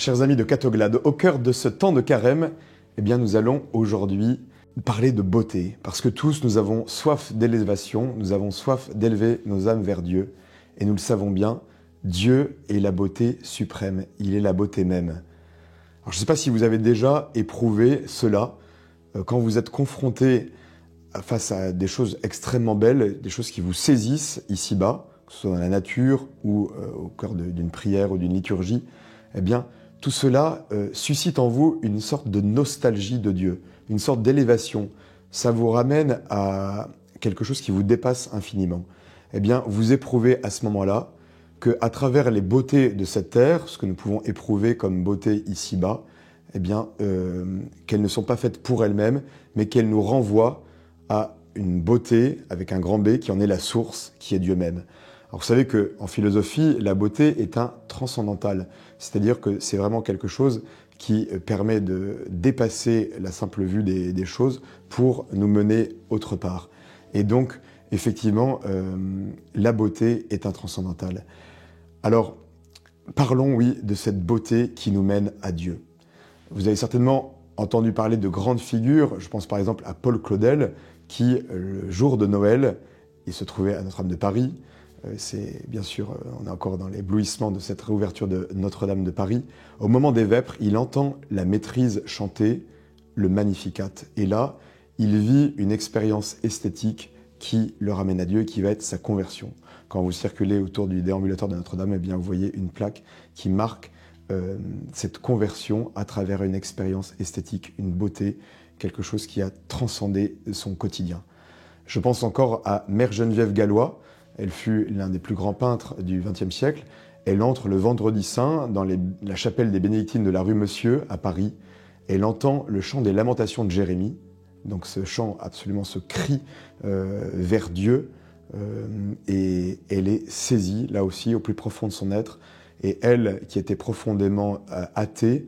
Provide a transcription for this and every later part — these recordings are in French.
Chers amis de Catoglade, au cœur de ce temps de carême, nous allons aujourd'hui parler de beauté, parce que tous nous avons soif d'élévation, nous avons soif d'élever nos âmes vers Dieu, et nous le savons bien, Dieu est la beauté suprême, il est la beauté même. Alors je ne sais pas si vous avez déjà éprouvé cela, quand vous êtes confronté face à des choses extrêmement belles, des choses qui vous saisissent ici-bas, que ce soit dans la nature ou au cœur d'une prière ou d'une liturgie, tout cela suscite en vous une sorte de nostalgie de Dieu, une sorte d'élévation. Ça vous ramène à quelque chose qui vous dépasse infiniment. Vous éprouvez à ce moment-là qu'à travers les beautés de cette terre, ce que nous pouvons éprouver comme beauté ici-bas, qu'elles ne sont pas faites pour elles-mêmes, mais qu'elles nous renvoient à une beauté avec un grand B qui en est la source, qui est Dieu même. Alors vous savez qu'en philosophie, la beauté est un transcendantal, c'est-à-dire que c'est vraiment quelque chose qui permet de dépasser la simple vue des choses pour nous mener autre part. Et donc, effectivement, la beauté est un transcendantal. Alors, parlons, oui, de cette beauté qui nous mène à Dieu. Vous avez certainement entendu parler de grandes figures, je pense par exemple à Paul Claudel, qui, le jour de Noël, il se trouvait à Notre-Dame de Paris. C'est bien sûr, on est encore dans l'éblouissement de cette réouverture de Notre-Dame de Paris. Au moment des vêpres, il entend la maîtrise chanter le Magnificat. Et là, il vit une expérience esthétique qui le ramène à Dieu et qui va être sa conversion. Quand vous circulez autour du déambulateur de Notre-Dame, vous voyez une plaque qui marque cette conversion à travers une expérience esthétique, une beauté, quelque chose qui a transcendé son quotidien. Je pense encore à Mère Geneviève Gallois. Elle fut l'un des plus grands peintres du XXe siècle. Elle entre le vendredi saint dans la chapelle des Bénédictines de la rue Monsieur, à Paris. Elle entend le chant des lamentations de Jérémie, donc ce chant, absolument ce cri vers Dieu, et elle est saisie, là aussi, au plus profond de son être. Et elle, qui était profondément athée,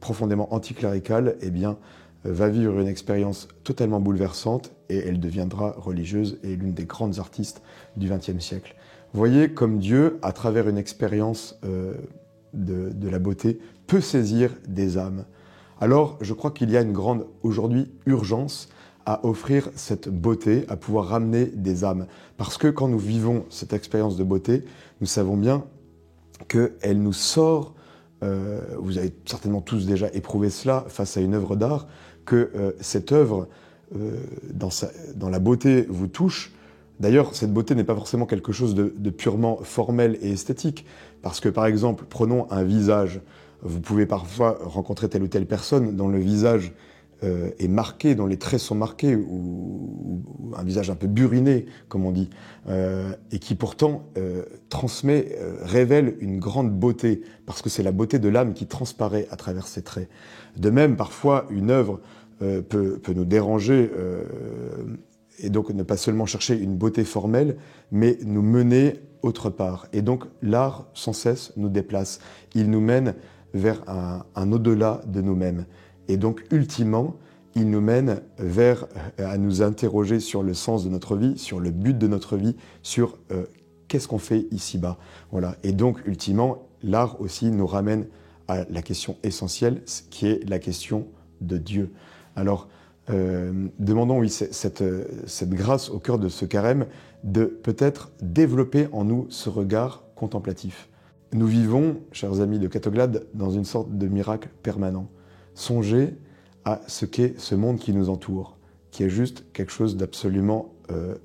profondément anticléricale, va vivre une expérience totalement bouleversante et elle deviendra religieuse et l'une des grandes artistes du XXe siècle. Vous voyez comme Dieu, à travers une expérience de la beauté, peut saisir des âmes. Alors, je crois qu'il y a une grande, aujourd'hui, urgence à offrir cette beauté, à pouvoir ramener des âmes. Parce que quand nous vivons cette expérience de beauté, nous savons bien qu'elle nous sort. Vous avez certainement tous déjà éprouvé cela face à une œuvre d'art, que cette œuvre, dans la beauté, vous touche. D'ailleurs, cette beauté n'est pas forcément quelque chose de purement formel et esthétique, parce que, par exemple, prenons un visage. Vous pouvez parfois rencontrer telle ou telle personne dont le visage est marqué, dont les traits sont marqués, ou un visage un peu buriné, comme on dit, et qui pourtant révèle une grande beauté, parce que c'est la beauté de l'âme qui transparaît à travers ces traits. De même, parfois, une œuvre peut nous déranger, et donc ne pas seulement chercher une beauté formelle, mais nous mener autre part. Et donc l'art, sans cesse, nous déplace. Il nous mène vers un au-delà de nous-mêmes. Et donc, ultimement, il nous mène à nous interroger sur le sens de notre vie, sur le but de notre vie, sur qu'est-ce qu'on fait ici-bas. Voilà. Et donc, ultimement, l'art aussi nous ramène à la question essentielle, qui est la question de Dieu. Alors, demandons, oui, cette grâce au cœur de ce carême, de peut-être développer en nous ce regard contemplatif. Nous vivons, chers amis de Catoglade, dans une sorte de miracle permanent. Songez à ce qu'est ce monde qui nous entoure, qui est juste quelque chose d'absolument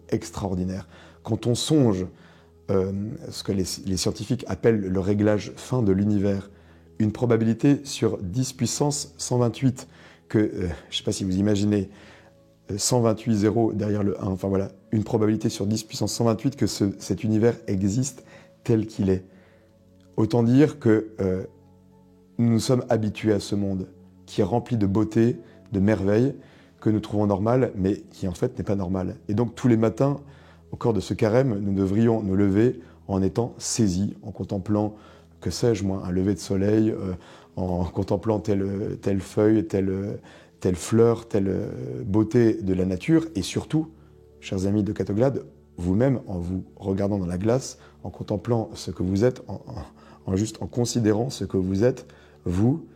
extraordinaire. Quand on songe ce que les scientifiques appellent le réglage fin de l'univers, une probabilité sur 10 puissance 128, je ne sais pas si vous imaginez, 128 zéros derrière le 1, enfin voilà, une probabilité sur 10 puissance 128 que cet univers existe tel qu'il est. Autant dire que nous sommes habitués à ce monde, qui est rempli de beauté, de merveilles, que nous trouvons normales, mais qui en fait n'est pas normal. Et donc tous les matins, au cours de ce carême, nous devrions nous lever en étant saisis, en contemplant, que sais-je moi, un lever de soleil, en contemplant telle feuille, telle fleur, telle beauté de la nature, et surtout, chers amis de Catoglade, vous-même, en vous regardant dans la glace, en contemplant ce que vous êtes, en considérant ce que vous êtes, vous,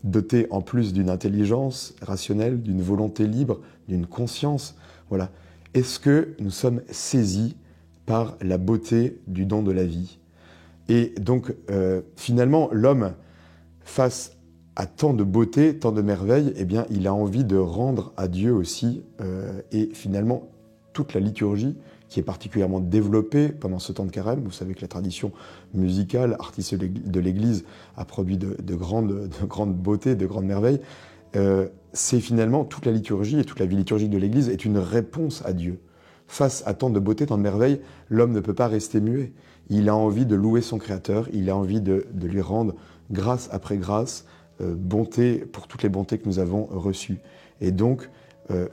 doté en plus d'une intelligence rationnelle, d'une volonté libre, d'une conscience. Voilà. Est-ce que nous sommes saisis par la beauté du don de la vie? Et donc, finalement, l'homme, face à tant de beauté, tant de merveilles, eh bien, il a envie de rendre à Dieu aussi. Et finalement, toute la liturgie, qui est particulièrement développée pendant ce temps de carême, vous savez que la tradition musicale, artistique de l'Église, a produit de grandes beautés, de grandes merveilles. C'est finalement toute la liturgie et toute la vie liturgique de l'Église est une réponse à Dieu. Face à tant de beauté, tant de merveilles, l'homme ne peut pas rester muet. Il a envie de louer son Créateur, il a envie de lui rendre grâce après grâce, bonté pour toutes les bontés que nous avons reçues. Et donc,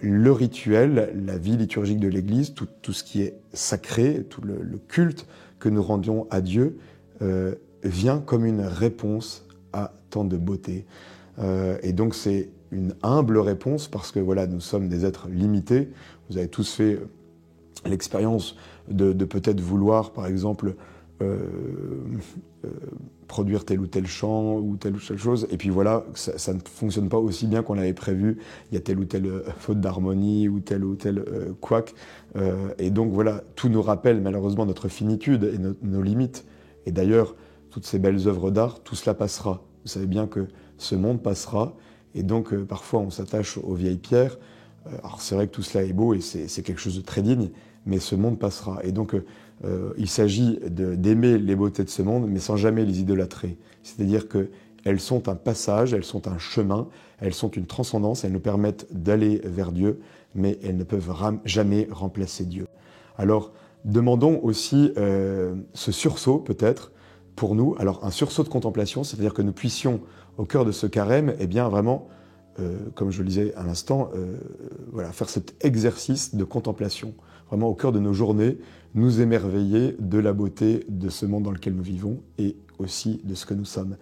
le rituel, la vie liturgique de l'Église, tout ce qui est sacré, tout le culte que nous rendions à Dieu, vient comme une réponse à tant de beauté. Et donc c'est une humble réponse parce que voilà, nous sommes des êtres limités. Vous avez tous fait l'expérience de peut-être vouloir, par exemple, produire tel ou tel chant ou telle chose, et puis voilà, ça ne fonctionne pas aussi bien qu'on l'avait prévu, il y a telle ou telle faute d'harmonie ou tel couac, et donc voilà, tout nous rappelle malheureusement notre finitude et nos limites. Et d'ailleurs, toutes ces belles œuvres d'art, tout cela passera. Vous savez bien que ce monde passera, et donc parfois on s'attache aux vieilles pierres. Alors c'est vrai que tout cela est beau et c'est quelque chose de très digne, mais ce monde passera. Et donc il s'agit d'aimer les beautés de ce monde, mais sans jamais les idolâtrer. C'est-à-dire qu'elles sont un passage, elles sont un chemin, elles sont une transcendance, elles nous permettent d'aller vers Dieu, mais elles ne peuvent jamais remplacer Dieu. Alors demandons aussi ce sursaut peut-être pour nous. Alors un sursaut de contemplation, c'est-à-dire que nous puissions au cœur de ce carême, eh bien vraiment, comme je le disais à l'instant, voilà, faire cet exercice de contemplation. Vraiment au cœur de nos journées, nous émerveiller de la beauté de ce monde dans lequel nous vivons et aussi de ce que nous sommes.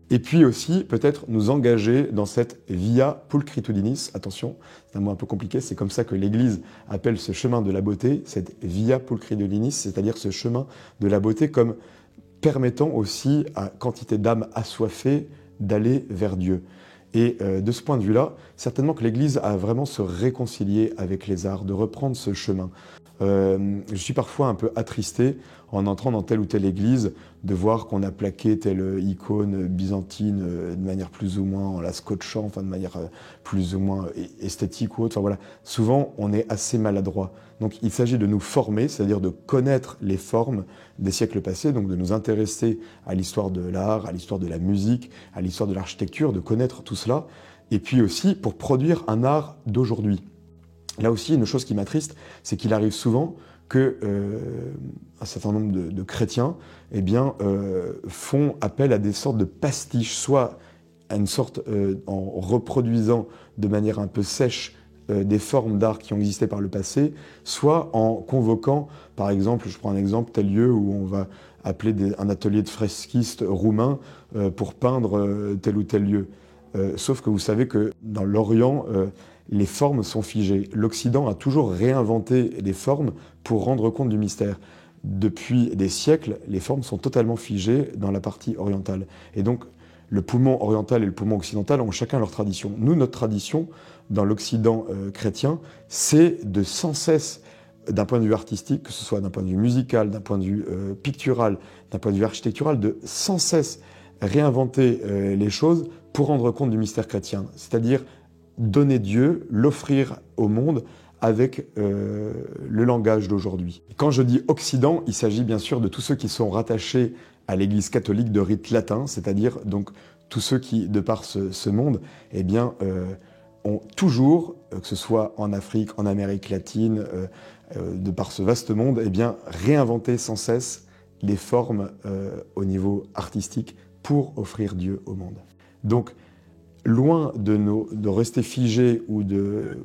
Et puis aussi, peut-être nous engager dans cette via pulchritudinis. Attention, c'est un mot un peu compliqué, c'est comme ça que l'Église appelle ce chemin de la beauté, cette via pulchritudinis, c'est-à-dire ce chemin de la beauté comme permettant aussi à quantité d'âmes assoiffées d'aller vers Dieu. Et de ce point de vue-là, certainement que l'Église a vraiment se réconcilier avec les arts, de reprendre ce chemin. Je suis parfois un peu attristé en entrant dans telle ou telle église de voir qu'on a plaqué telle icône byzantine de manière plus ou moins en la scotchant, enfin de manière plus ou moins esthétique ou autre. Enfin voilà, souvent on est assez maladroit. Donc il s'agit de nous former, c'est-à-dire de connaître les formes des siècles passés, donc de nous intéresser à l'histoire de l'art, à l'histoire de la musique, à l'histoire de l'architecture, de connaître tout cela, et puis aussi pour produire un art d'aujourd'hui. Là aussi, une chose qui m'attriste, c'est qu'il arrive souvent que un certain nombre de chrétiens eh bien, font appel à des sortes de pastiches, soit à une sorte, en reproduisant de manière un peu sèche des formes d'art qui ont existé par le passé, soit en convoquant, par exemple, je prends un exemple, tel lieu où on va appeler un atelier de fresquiste roumain pour peindre tel ou tel lieu. Sauf que vous savez que dans l'Orient, les formes sont figées. L'Occident a toujours réinventé les formes pour rendre compte du mystère. Depuis des siècles, les formes sont totalement figées dans la partie orientale. Et donc, le poumon oriental et le poumon occidental ont chacun leur tradition. Nous, notre tradition, dans l'Occident chrétien, c'est de sans cesse, d'un point de vue artistique, que ce soit d'un point de vue musical, d'un point de vue pictural, d'un point de vue architectural, de sans cesse réinventer les choses pour rendre compte du mystère chrétien. C'est-à-dire donner Dieu, l'offrir au monde avec le langage d'aujourd'hui. Quand je dis Occident, il s'agit bien sûr de tous ceux qui sont rattachés à l'Église catholique de rite latin, c'est-à-dire donc tous ceux qui, de par ce monde, eh bien, ont toujours, que ce soit en Afrique, en Amérique latine, de par ce vaste monde, eh bien, réinventé sans cesse les formes au niveau artistique pour offrir Dieu au monde. Donc, loin de rester figés ou de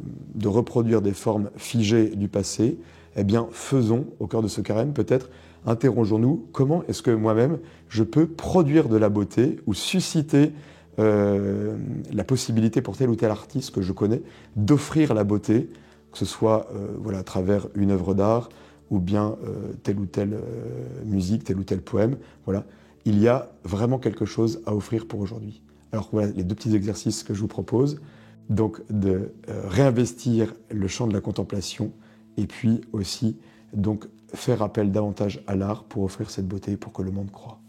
reproduire des formes figées du passé, eh bien, faisons, au cœur de ce carême, peut-être, interrogeons-nous, comment est-ce que moi-même, je peux produire de la beauté ou susciter la possibilité pour tel ou tel artiste que je connais d'offrir la beauté, que ce soit voilà, à travers une œuvre d'art ou bien telle ou telle musique, tel ou tel poème, voilà. il y a vraiment quelque chose à offrir pour aujourd'hui. Alors voilà les deux petits exercices que je vous propose. Donc de réinvestir le champ de la contemplation et puis aussi donc faire appel davantage à l'art pour offrir cette beauté pour que le monde croie.